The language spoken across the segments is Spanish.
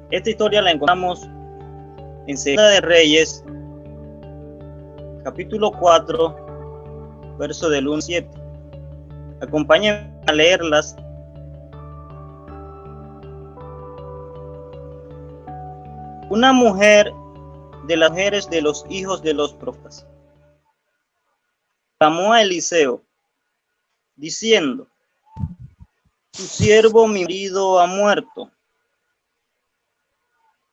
Esta historia la encontramos en Segunda de Reyes, capítulo 4, verso del 1 al 7. Acompáñenme a leerlas. Una mujer de las mujeres de los hijos de los profetas clamó a Eliseo, diciendo: tu siervo mi marido ha muerto,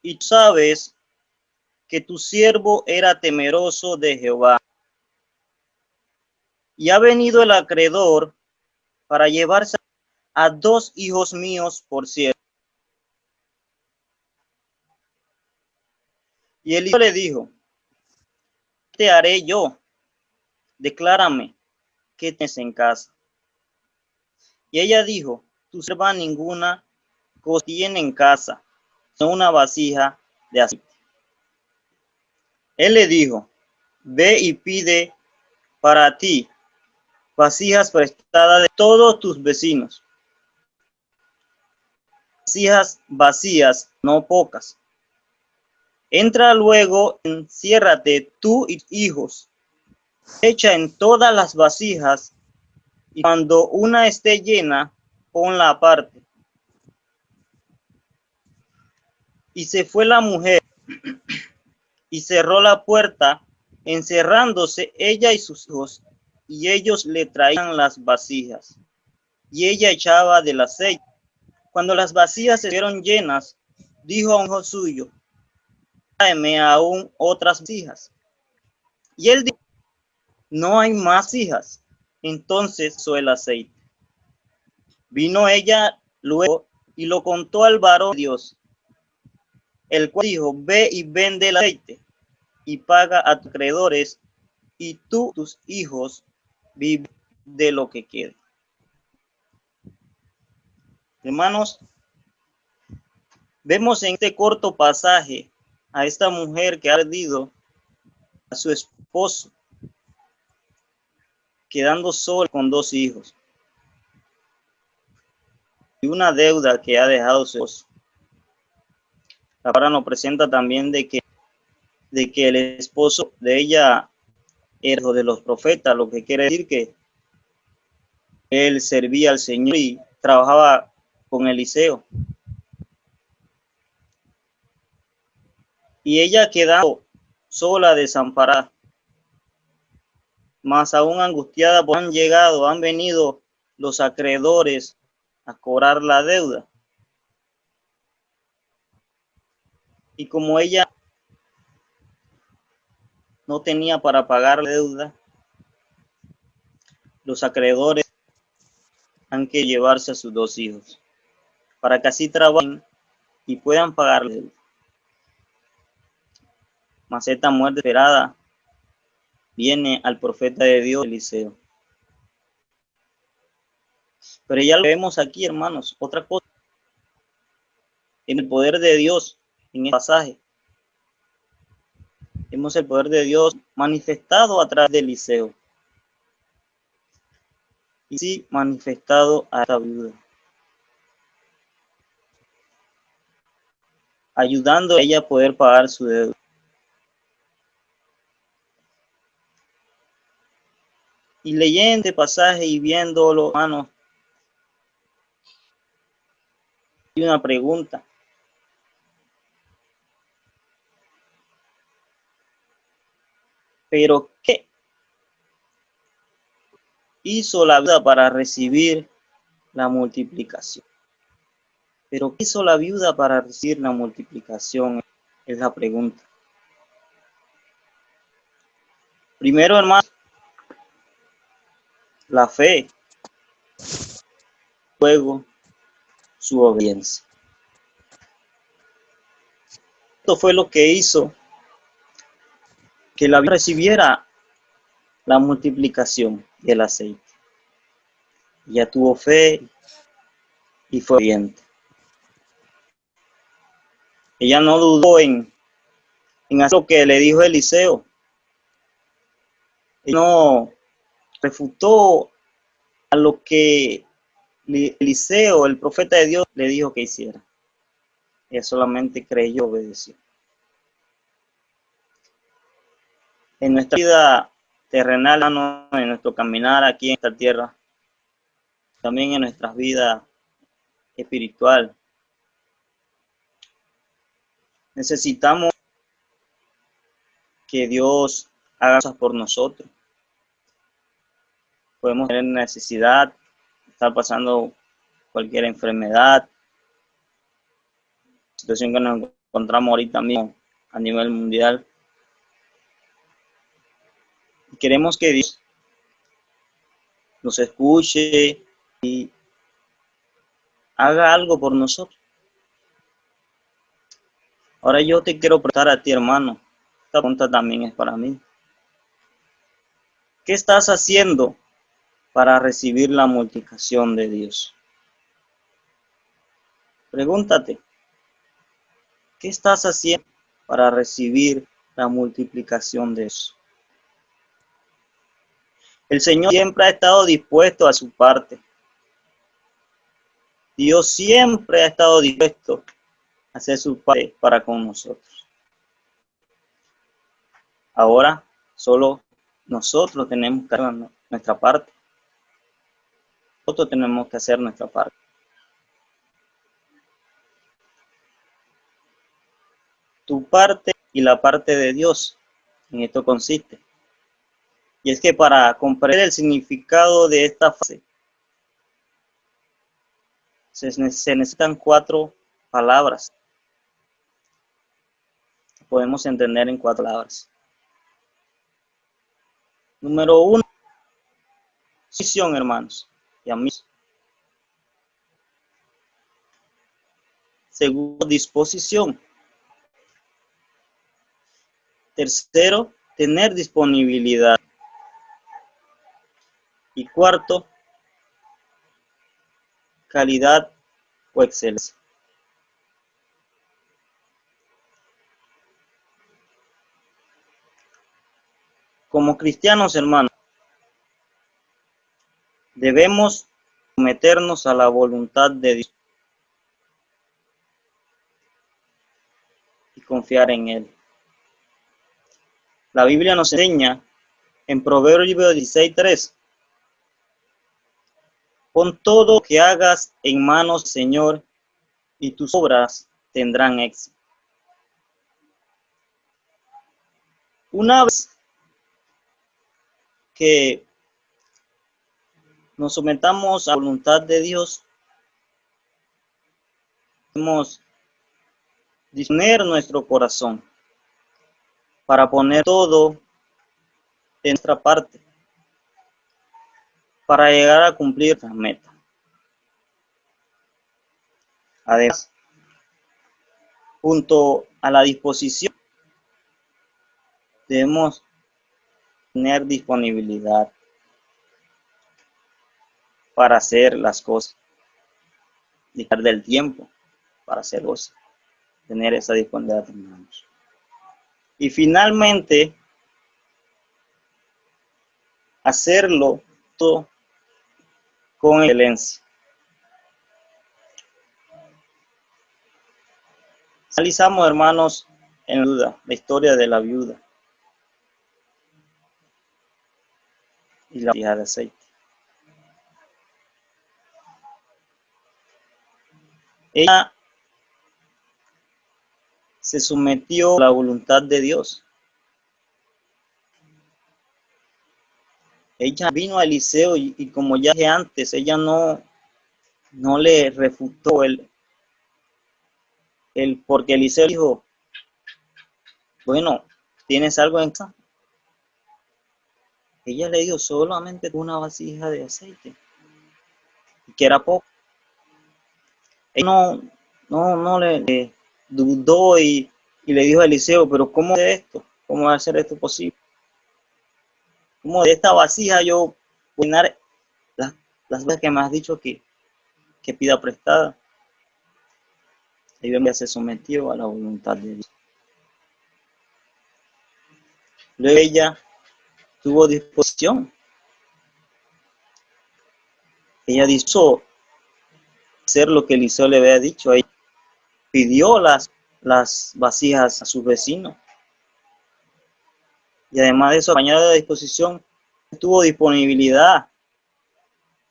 y tú sabes que tu siervo era temeroso de Jehová, y ha venido el acreedor para llevarse a 2 hijos míos por siervo. Y Eliseo le dijo: ¿qué te haré yo? Declárame, ¿qué tienes en casa? Y ella dijo: tu sierva ninguna cosa tiene en casa, sino una vasija de aceite. Él le dijo: ve y pide para ti vasijas prestadas de todos tus vecinos, vasijas vacías, no pocas. Entra luego, enciérrate tú y tus hijos, echa en todas las vasijas, y cuando una esté llena, ponla aparte. Y se fue la mujer y cerró la puerta, encerrándose ella y sus hijos, y ellos le traían las vasijas, y ella echaba del aceite. Cuando las vasijas se vieron llenas, dijo a un hijo suyo: tráeme aún otras vasijas. Y él dijo: no hay más vasijas. Entonces usó el aceite. Vino ella luego y lo contó al varón de Dios, el cual dijo: ve y vende el aceite y paga a tus acreedores, y tú, tus hijos, vive de lo que quede. Hermanos, vemos en este corto pasaje a esta mujer que ha perdido a su esposo, quedando sola con 2 hijos, y una deuda que ha dejado su esposo. La palabra nos presenta también de que el esposo de ella era hijo de los profetas, lo que quiere decir que él servía al Señor y trabajaba con Eliseo. Y ella quedando sola, desamparada, más aún angustiada, pues han venido los acreedores a cobrar la deuda. Y como ella no tenía para pagar la deuda, los acreedores han que llevarse a sus 2 hijos para que así trabajen y puedan pagar la deuda. Mas esta muerte esperada viene al profeta de Dios, Eliseo. Pero ya lo vemos aquí, hermanos, otra cosa, en el poder de Dios, en el pasaje. Vemos el poder de Dios manifestado a través de Eliseo. Y sí, manifestado a esta viuda, ayudando a ella a poder pagar su deuda. Y leyendo este pasaje y viéndolo, hermanos, hay una pregunta. ¿Pero qué hizo la viuda para recibir la multiplicación? ¿Pero qué hizo la viuda para recibir la multiplicación? Es la pregunta. Primero, hermano, la fe. Luego, su obediencia. Esto fue lo que hizo que la viuda recibiera la multiplicación del aceite. Ella tuvo fe y fue obediente. Ella no dudó en hacer lo que le dijo Eliseo. Ella no refutó a lo que Eliseo, el profeta de Dios, le dijo que hiciera. Ella solamente creyó y obedeció. En nuestra vida terrenal, en nuestro caminar aquí en esta tierra, también en nuestras vidas espiritual, necesitamos que Dios haga cosas por nosotros. Podemos tener necesidad, estar pasando cualquier enfermedad, situación que nos encontramos ahorita mismo a nivel mundial. Y queremos que Dios nos escuche y haga algo por nosotros. Ahora yo te quiero preguntar a ti, hermano. Esta pregunta también es para mí. ¿Qué estás haciendo para recibir la multiplicación de Dios? Pregúntate, ¿qué estás haciendo para recibir la multiplicación de Dios? El Señor siempre ha estado dispuesto a su parte. Dios siempre ha estado dispuesto a hacer su parte para con nosotros. Ahora solo nosotros tenemos que hacer nuestra parte. Nosotros tenemos que hacer nuestra parte. Tu parte y la parte de Dios, en esto consiste. Y es que para comprender el significado de esta frase, se necesitan 4 palabras. Podemos entender en 4 palabras. Número 1, disposición, hermanos y amigos. Segundo, disposición. Tercero, tener disponibilidad. Y cuarto, calidad o excelencia. Como cristianos, hermanos, debemos someternos a la voluntad de Dios y confiar en Él. La Biblia nos enseña en Proverbios 16:3: pon todo lo que hagas en manos, Señor, y tus obras tendrán éxito. Una vez que nos sometamos a la voluntad de Dios, debemos disponer nuestro corazón para poner todo de nuestra parte para llegar a cumplir la meta. Además, junto a la disposición, debemos tener disponibilidad para hacer las cosas, dedicar del tiempo para hacer cosas, tener esa disponibilidad, hermanos. Y finalmente, hacerlo todo con excelencia. Analizamos, hermanos, en la historia de la viuda y la vasija de aceite. Ella se sometió a la voluntad de Dios. Ella vino a Eliseo y como ya dije antes, ella no le refutó el porque Eliseo dijo, bueno, ¿tienes algo en casa? Ella le dio solamente una vasija de aceite, que era poco. Ella no le dudó y le dijo a Eliseo, pero ¿cómo es esto? ¿Cómo va a ser esto posible? ¿Cómo de esta vasija yo voy a llenar las veces que me has dicho que pida prestada? Ella se sometió a la voluntad de Dios. Luego ella tuvo disposición. Ella dispuso hacer lo que Eliseo le había dicho a ella. pidió las vasijas a sus vecinos. Y además de eso, acompañada de disposición, tuvo disponibilidad.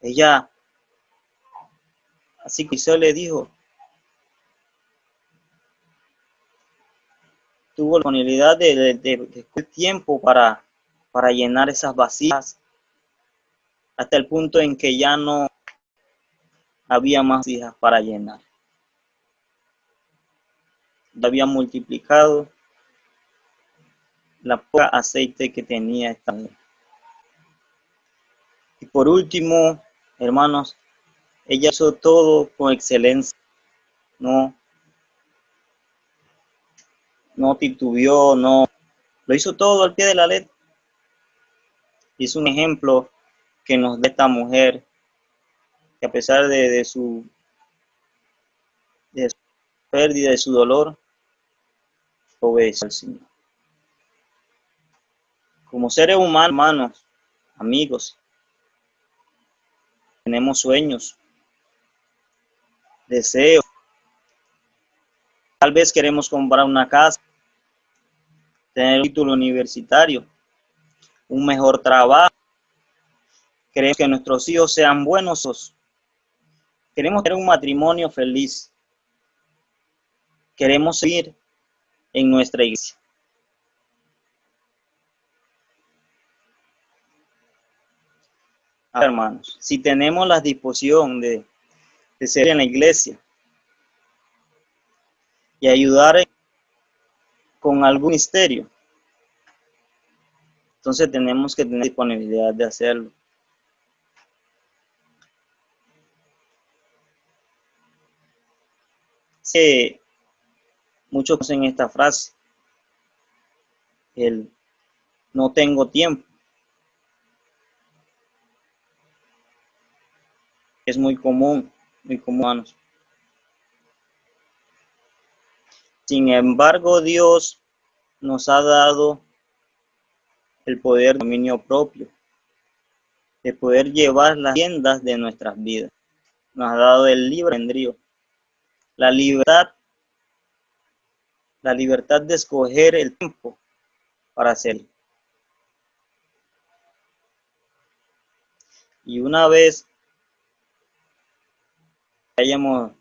Ella, así que Eliseo le dijo, tuvo la disponibilidad de tiempo para llenar esas vasijas, hasta el punto en que ya no había más vasijas para llenar. Ya había multiplicado la poca aceite que tenía esta mujer. Y por último, hermanos, ella hizo todo con excelencia. No titubeó, lo hizo todo al pie de la letra. Es un ejemplo que nos da esta mujer, que a pesar de su pérdida, de su dolor, obedece al Señor. Como seres humanos, hermanos, amigos, tenemos sueños, deseos. Tal vez queremos comprar una casa, tener un título universitario, un mejor trabajo. Queremos que nuestros hijos sean buenos. Queremos tener un matrimonio feliz. Queremos seguir en nuestra iglesia. Hermanos, si tenemos la disposición de ser en la iglesia y ayudar con algún ministerio, entonces tenemos que tener disponibilidad de hacerlo. Muchos conocen esta frase, el no tengo tiempo. Es muy común, hermanos. Sin embargo, Dios nos ha dado el poder de dominio propio, de poder llevar las riendas de nuestras vidas. Nos ha dado el libre albedrío, la libertad de escoger el tiempo para hacerlo. Y una vez hayamos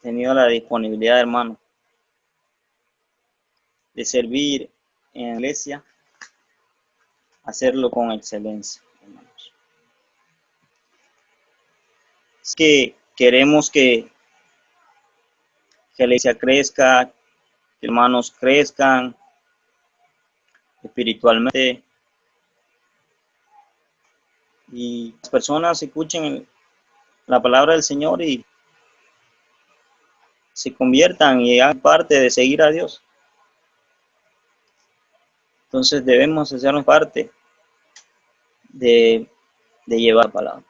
tenido la disponibilidad, hermano, de servir en la iglesia, hacerlo con excelencia, hermanos. Es que queremos que la iglesia crezca, que hermanos crezcan espiritualmente y las personas escuchen la palabra del Señor y se conviertan y hagan parte de seguir a Dios. Entonces debemos hacernos parte de llevar la palabra.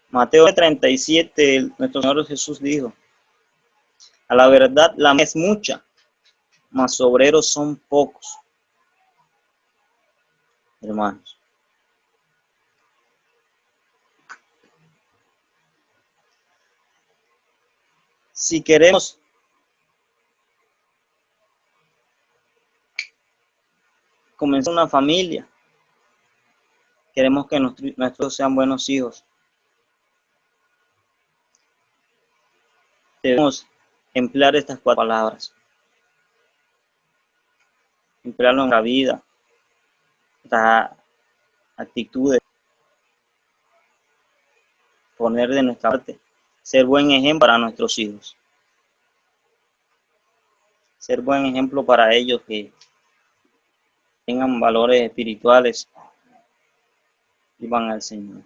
Mateo 37, nuestro Señor Jesús dijo, a la verdad la mies es mucha, mas obreros son pocos. Hermanos. Si queremos comenzar una familia, queremos que nuestros sean buenos hijos, debemos emplear estas 4 palabras, emplearlo en la vida, estas actitudes, poner de nuestra parte, ser buen ejemplo para nuestros hijos, ser buen ejemplo para ellos, que tengan valores espirituales y van al Señor.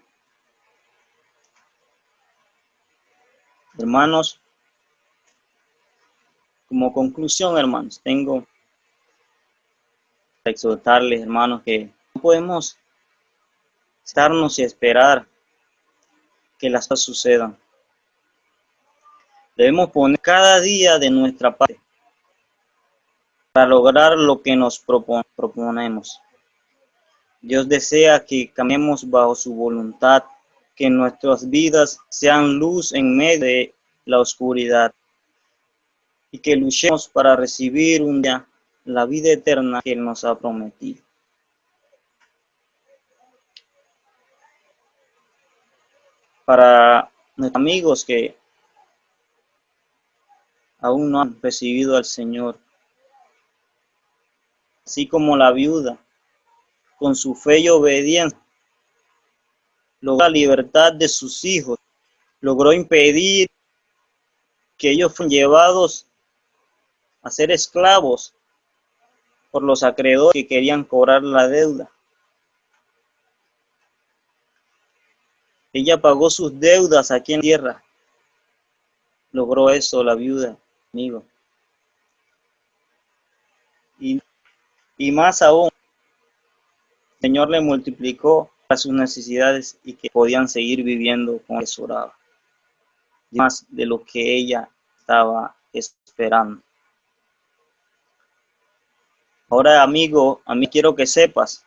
Hermanos, como conclusión, hermanos, tengo que exhortarles, hermanos, que no podemos estarnos y esperar que las cosas sucedan. Debemos poner cada día de nuestra parte para lograr lo que nos proponemos. Dios desea que caminemos bajo su voluntad, que nuestras vidas sean luz en medio de la oscuridad y que luchemos para recibir un día la vida eterna que Él nos ha prometido. Para nuestros amigos que aún no han recibido al Señor, así como la viuda, con su fe y obediencia, logró la libertad de sus hijos, logró impedir que ellos fueran llevados a ser esclavos por los acreedores que querían cobrar la deuda. Ella pagó sus deudas aquí en tierra. Logró eso la viuda, amigo. Y más aún, el Señor le multiplicó a sus necesidades y que podían seguir viviendo con eso, más de lo que ella estaba esperando. Ahora, amigo, a mí quiero que sepas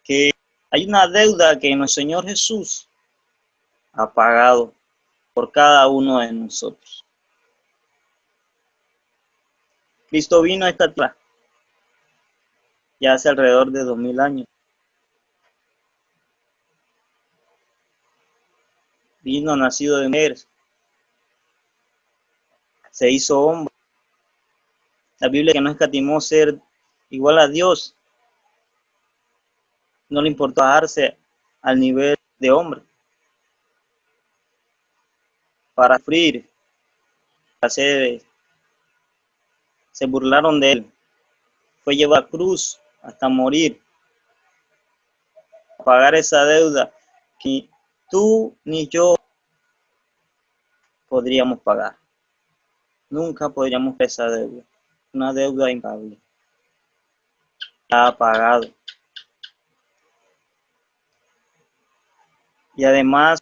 que hay una deuda que nuestro Señor Jesús ha pagado por cada uno de nosotros. Cristo vino a esta tierra ya hace alrededor de 2000 años. Vino nacido de mujer, se hizo hombre. La Biblia que no escatimó ser igual a Dios, no le importó bajarse al nivel de hombre para sufrir. Se burlaron de él, fue llevado a la cruz hasta morir, pagar esa deuda que tú ni yo podríamos pagar. Nunca podríamos pagar esa deuda, una deuda impagable. Ha pagado. Y además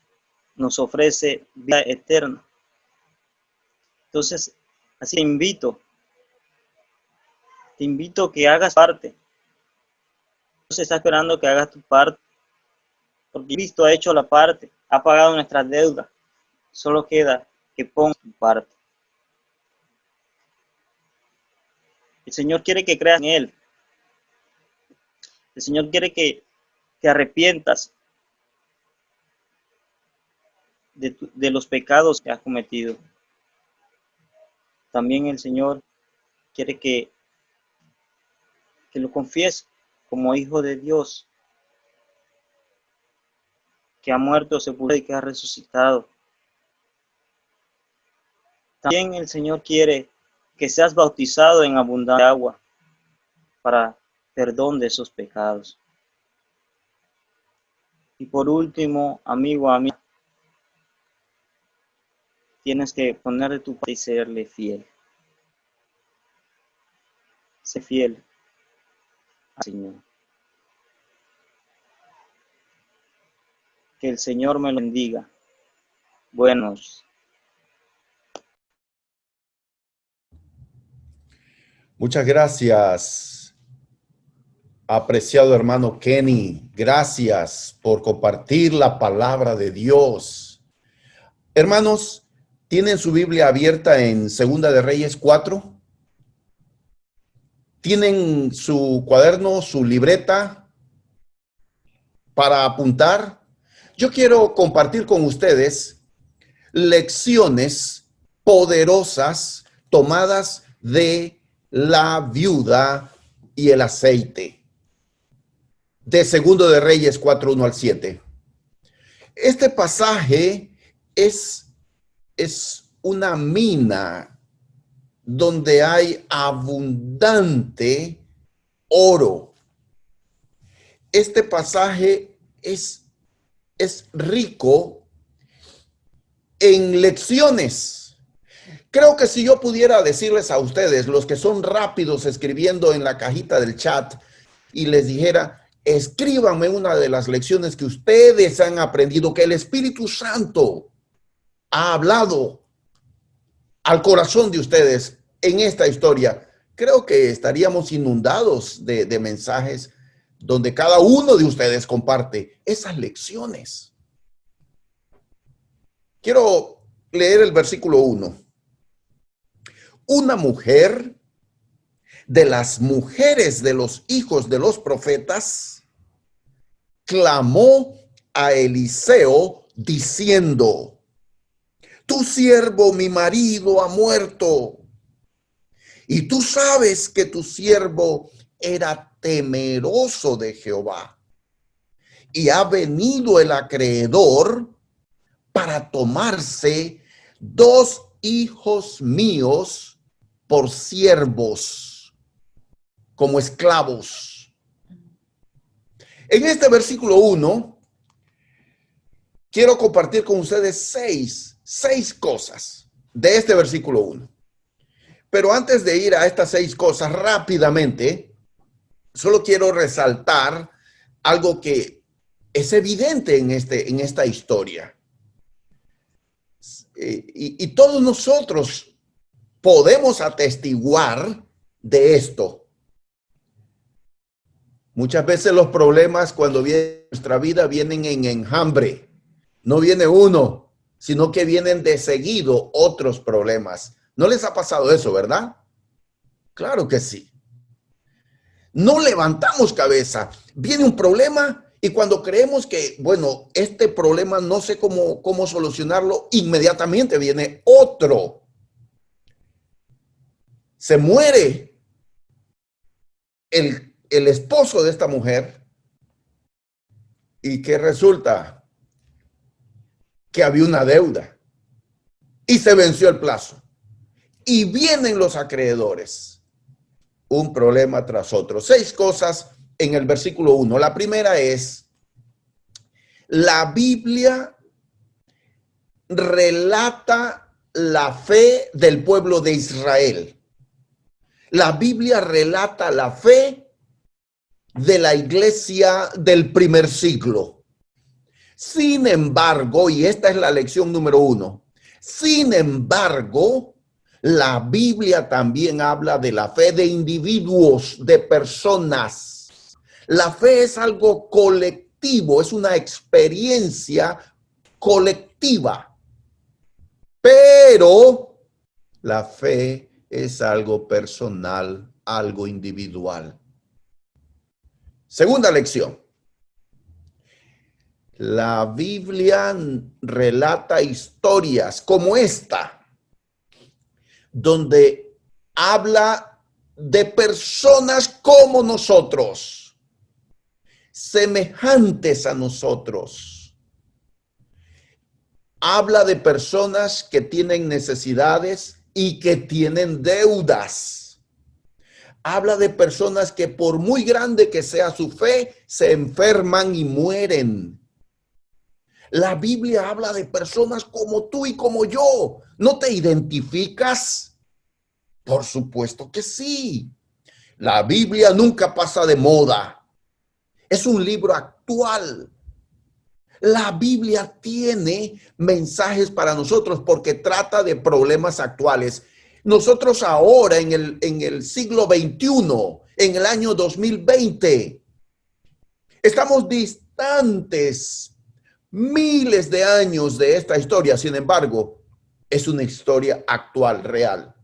nos ofrece vida eterna. Entonces, así te invito a que hagas parte. Dios está esperando que hagas tu parte, porque Cristo ha hecho la parte, ha pagado nuestras deudas. Solo queda que pongas tu parte. El Señor quiere que creas en Él. El Señor quiere que te arrepientas de los pecados que has cometido. También el Señor quiere que lo confieses como hijo de Dios, que ha muerto, sepultado y que ha resucitado. También el Señor quiere que seas bautizado en abundante agua para perdón de esos pecados. Y por último, amigo, amiga, tienes que poner de tu parte y serle fiel. Sé fiel al Señor. Que el Señor me lo bendiga. Buenos. Muchas gracias, apreciado hermano Kenny. Gracias por compartir la palabra de Dios. Hermanos, ¿tienen su Biblia abierta en Segunda de Reyes 4? ¿Tienen su cuaderno, su libreta para apuntar? Yo quiero compartir con ustedes lecciones poderosas tomadas de la viuda y el aceite, de Segundo de Reyes 4, 1 al 7. Este pasaje es una mina donde hay abundante oro. Este pasaje es rico en lecciones. Creo que si yo pudiera decirles a ustedes, los que son rápidos escribiendo en la cajita del chat, y les dijera, escríbanme una de las lecciones que ustedes han aprendido, que el Espíritu Santo ha hablado al corazón de ustedes en esta historia, creo que estaríamos inundados de mensajes donde cada uno de ustedes comparte esas lecciones. Quiero leer el versículo 1. Una mujer de las mujeres de los hijos de los profetas clamó a Eliseo diciendo: tu siervo, mi marido, ha muerto. Y tú sabes que tu siervo era temeroso de Jehová. Y ha venido el acreedor para tomarse 2 hijos míos por siervos, como esclavos. En este versículo 1, quiero compartir con ustedes seis cosas de este versículo 1. Pero antes de ir a estas 6 cosas rápidamente, solo quiero resaltar algo que es evidente en esta historia. Y todos nosotros podemos atestiguar de esto. Muchas veces los problemas cuando vienen a nuestra vida vienen en enjambre. No viene uno, sino que vienen de seguido otros problemas. ¿No les ha pasado eso, verdad? Claro que sí. No levantamos cabeza. Viene un problema y cuando creemos que, bueno, este problema no sé cómo solucionarlo, inmediatamente viene otro. Se muere el esposo de esta mujer. ¿Y qué resulta? Que había una deuda y se venció el plazo. Y vienen los acreedores. Un problema tras otro. 6 cosas en el versículo 1. La primera es: la Biblia relata la fe del pueblo de Israel. La Biblia relata la fe de la iglesia del primer siglo. Sin embargo, y esta es la lección número 1, sin embargo, la Biblia también habla de la fe de individuos, de personas. La fe es algo colectivo, es una experiencia colectiva. Pero la fe es algo personal, algo individual. Segunda lección. La Biblia relata historias como esta, donde habla de personas como nosotros, semejantes a nosotros. Habla de personas que tienen necesidades y que tienen deudas. Habla de personas que por muy grande que sea su fe, se enferman y mueren. La Biblia habla de personas como tú y como yo. ¿No te identificas? Por supuesto que sí. La Biblia nunca pasa de moda. Es un libro actual. La Biblia tiene mensajes para nosotros porque trata de problemas actuales. Nosotros ahora en el siglo XXI, en el año 2020, estamos distantes miles de años de esta historia. Sin embargo, es una historia actual, real.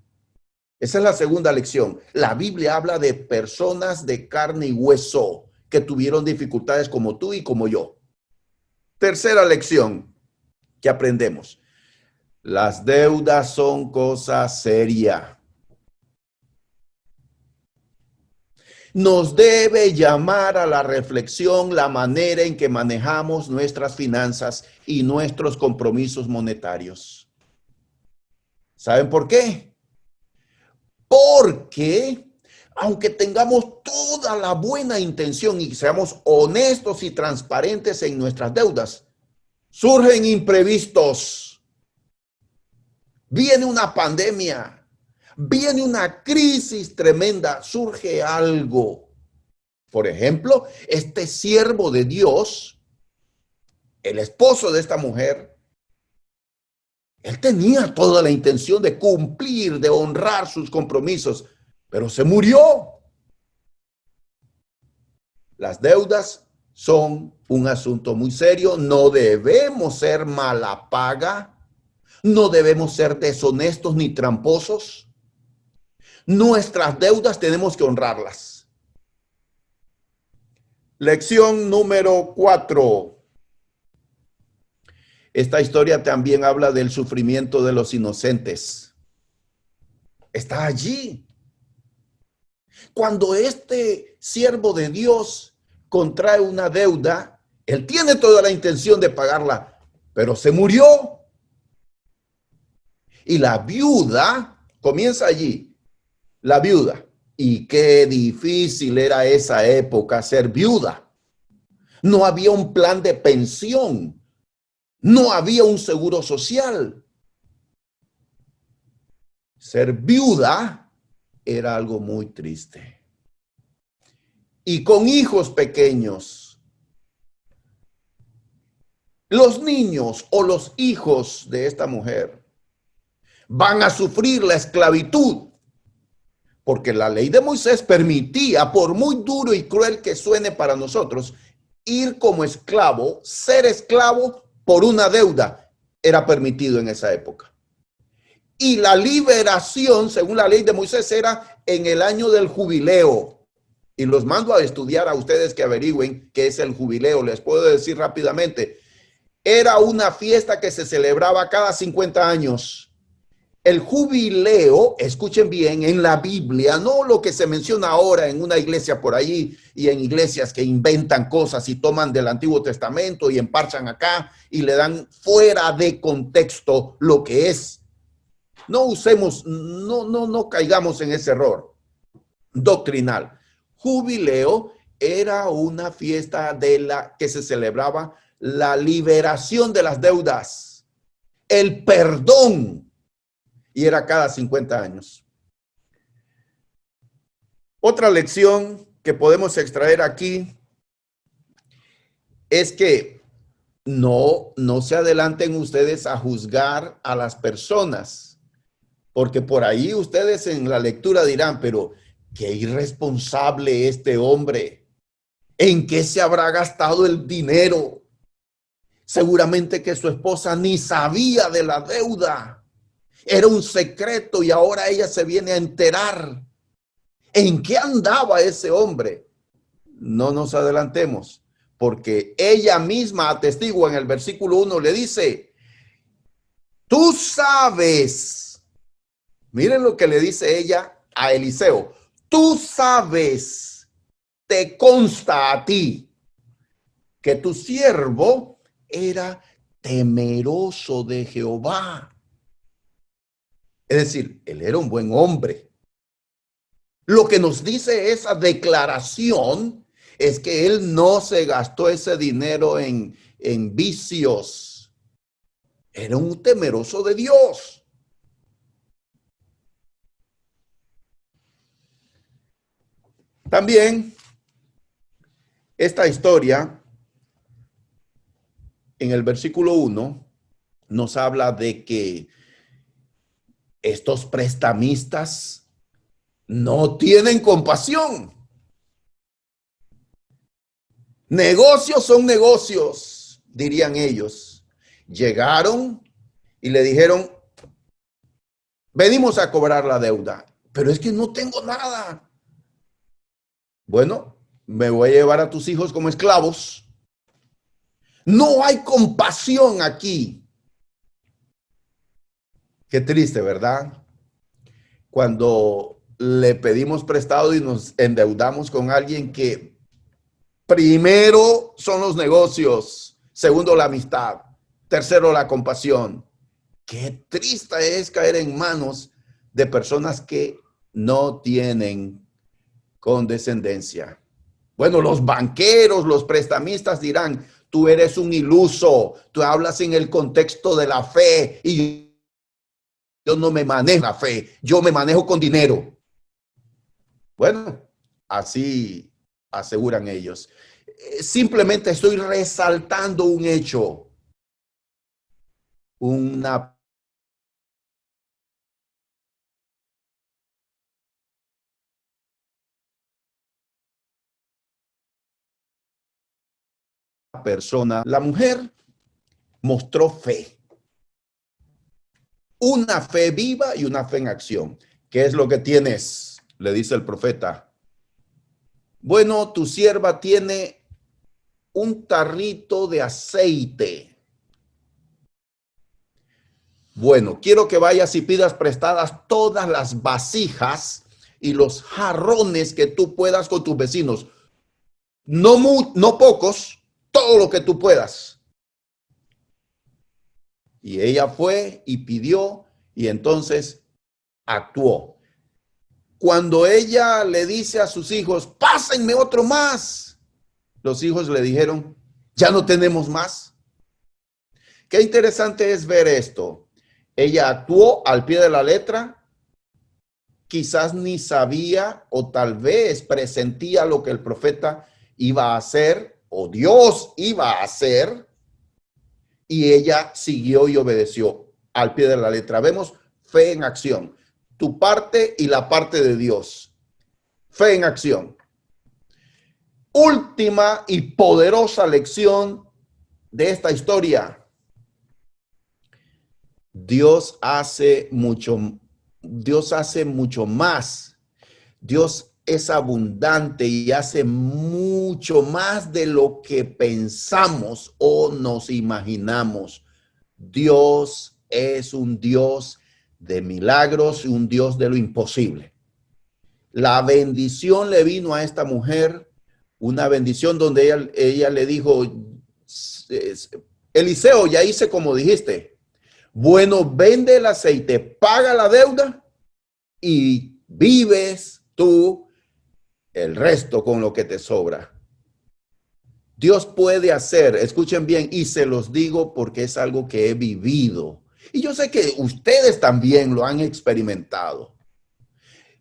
Esa es la segunda lección. La Biblia habla de personas de carne y hueso que tuvieron dificultades como tú y como yo. Tercera lección que aprendemos. Las deudas son cosa seria. Nos debe llamar a la reflexión la manera en que manejamos nuestras finanzas y nuestros compromisos monetarios. ¿Saben por qué? Porque aunque tengamos toda la buena intención y seamos honestos y transparentes en nuestras deudas, surgen imprevistos. Viene una pandemia, viene una crisis tremenda, surge algo. Por ejemplo, este siervo de Dios, el esposo de esta mujer, él tenía toda la intención de cumplir, de honrar sus compromisos, pero se murió. Las deudas son un asunto muy serio. No debemos ser mala paga. No debemos ser deshonestos ni tramposos. Nuestras deudas tenemos que honrarlas. Lección número 4. Esta historia también habla del sufrimiento de los inocentes. Está allí. Cuando este siervo de Dios contrae una deuda, él tiene toda la intención de pagarla, pero se murió. Y la viuda, comienza allí, la viuda. Y qué difícil era esa época ser viuda. No había un plan de pensión. No había un seguro social. Ser viuda era algo muy triste. Y con hijos pequeños. Los niños o los hijos de esta mujer van a sufrir la esclavitud, porque la ley de Moisés permitía, por muy duro y cruel que suene para nosotros, ir como esclavo, ser esclavo por una deuda, era permitido en esa época. Y la liberación, según la ley de Moisés, era en el año del jubileo. Y los mando a estudiar a ustedes que averigüen qué es el jubileo. Les puedo decir rápidamente. Era una fiesta que se celebraba cada 50 años. El jubileo, escuchen bien, en la Biblia, no lo que se menciona ahora en una iglesia por ahí y en iglesias que inventan cosas y toman del Antiguo Testamento y emparchan acá y le dan fuera de contexto lo que es. No usemos, no caigamos en ese error doctrinal. Jubileo era una fiesta de la que se celebraba la liberación de las deudas, el perdón, y era cada 50 años. Otra lección que podemos extraer aquí es que no se adelanten ustedes a juzgar a las personas, porque por ahí ustedes en la lectura dirán, pero qué irresponsable este hombre, ¿en qué se habrá gastado el dinero? Seguramente que su esposa ni sabía de la deuda. Era un secreto y ahora ella se viene a enterar. ¿En qué andaba ese hombre? No nos adelantemos, porque ella misma atestigua en el versículo 1, le dice, tú sabes, miren lo que le dice ella a Eliseo, tú sabes, te consta a ti que tu siervo era temeroso de Jehová. Es decir, él era un buen hombre. Lo que nos dice esa declaración es que él no se gastó ese dinero en vicios. Era un temeroso de Dios. También esta historia en el versículo 1 nos habla de que estos prestamistas no tienen compasión. Negocios son negocios, dirían ellos. Llegaron y le dijeron, venimos a cobrar la deuda, pero es que no tengo nada. Bueno, me voy a llevar a tus hijos como esclavos. No hay compasión aquí. Qué triste, ¿verdad? Cuando le pedimos prestado y nos endeudamos con alguien que primero son los negocios, segundo la amistad, tercero la compasión. Qué triste es caer en manos de personas que no tienen condescendencia. Bueno, los banqueros, los prestamistas dirán, tú eres un iluso, tú hablas en el contexto de la fe y yo no me manejo la fe, yo me manejo con dinero. Bueno, así aseguran ellos. Simplemente estoy resaltando un hecho, una persona. La mujer mostró fe. Una fe viva y una fe en acción. ¿Qué es lo que tienes? Le dice el profeta. Bueno, tu sierva tiene un tarrito de aceite. Bueno, quiero que vayas y pidas prestadas todas las vasijas y los jarrones que tú puedas con tus vecinos. No pocos, todo lo que tú puedas. Y ella fue y pidió y entonces actuó. Cuando ella le dice a sus hijos, pásenme otro más, los hijos le dijeron, ya no tenemos más. Qué interesante es ver esto. Ella actuó al pie de la letra, quizás ni sabía o tal vez presentía lo que el profeta iba a hacer o Dios iba a hacer, y ella siguió y obedeció al pie de la letra. Vemos fe en acción, tu parte y la parte de Dios. Fe en acción. Última y poderosa lección de esta historia. Dios hace mucho más. Dios es abundante y hace mucho más de lo que pensamos o nos imaginamos. Dios es un Dios de milagros y un Dios de lo imposible. La bendición le vino a esta mujer, una bendición donde ella le dijo, Eliseo, ya hice como dijiste. Bueno, vende el aceite, paga la deuda y vives tú el resto con lo que te sobra. Dios puede hacer, escuchen bien, y se los digo porque es algo que he vivido. Y yo sé que ustedes también lo han experimentado.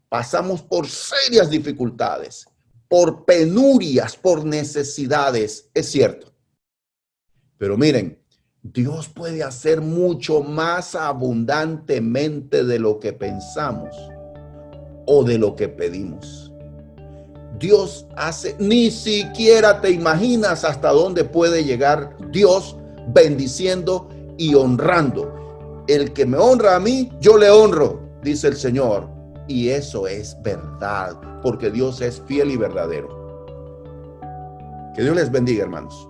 Pasamos por serias dificultades, por penurias, por necesidades, es cierto. Pero miren, Dios puede hacer mucho más abundantemente de lo que pensamos o de lo que pedimos. Dios hace, ni siquiera te imaginas hasta dónde puede llegar Dios bendiciendo y honrando. El que me honra a mí, yo le honro, dice el Señor. Y eso es verdad, porque Dios es fiel y verdadero. Que Dios les bendiga, hermanos.